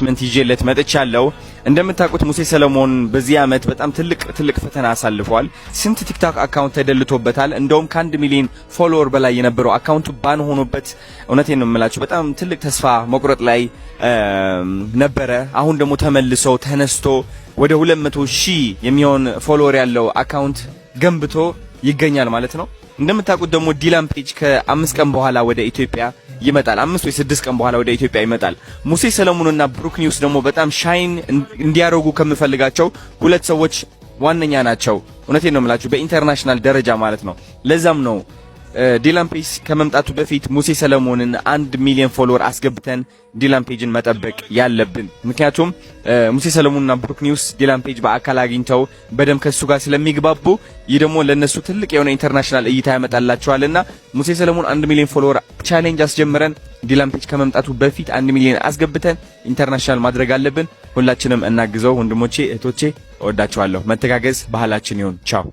አናውንስመንት ይዤለት መጥቻለሁ። እንደምታውቁት ሙሴ ሰለሞን በዚህ አመት በጣም ትልቅ ፈተና አሳልፏል። ስንት ቲክቶክ አካውንት ተደልቶበታል። እንደውም ከ1 ሚሊዮን ፎሎወር በላይ የነበረው አካውንቱ ባን ሆኖበት እውነቴን ነው የምላችሁ በጣም ትልቅ ተስፋ መቁረጥ ላይ ነበረ። አሁን ደግሞ ተመልሶ ተነስቶ ወደ 200,000 የሚሆን ፎሎወር ያለው አካውንት ገንብቶ ይገኛል ማለት ነው። እንደምታውቁት ደግሞ ዲላን ፔጅ ከ5 ቀን በኋላ ወደ ኢትዮጵያ ይመጣል። 5 ወይ 6 ቀን በኋላ ወደ ኢትዮጵያ ይመጣል። ሙሴ ሰለሞንና ብሩክ ኒውስ ደግሞ በጣም ሻይን እንዲያረጉ ከምፈልጋቸው ሁለት ሰዎች ዋነኛ ናቸው። እውነቴን ነው የምላችሁ በኢንተርናሽናል ደረጃ ማለት ነው። ለዛም ነው ዲላን ፔጅ ከመምጣቱ በፊት ሙሴ ሰለሞንን 1 ሚሊዮን ፎሎወር አስገብተን ዲላን ፔጅን መጠበቅ ያለብን። ምክንያቱም ሙሴ ሰለሞንና ብሩክ ኒውስ ዲላን ፔጅ በአካል አግኝተው በደም ከሱ ጋር ስለሚግባቡ ይህ ደግሞ ለነሱ ትልቅ የሆነ ኢንተርናሽናል እይታ ያመጣላቸዋልና ሙሴ ሰለሞን 1 ሚሊዮን ፎሎወር ቻሌንጅ አስጀምረን ዲላን ፔጅ ከመምጣቱ በፊት 1 ሚሊዮን አስገብተን ኢንተርናሽናል ማድረግ አለብን። ሁላችንም እናግዘው። ወንድሞቼ እህቶቼ እወዳችኋለሁ። መተጋገዝ ባህላችን ይሁን። ቻው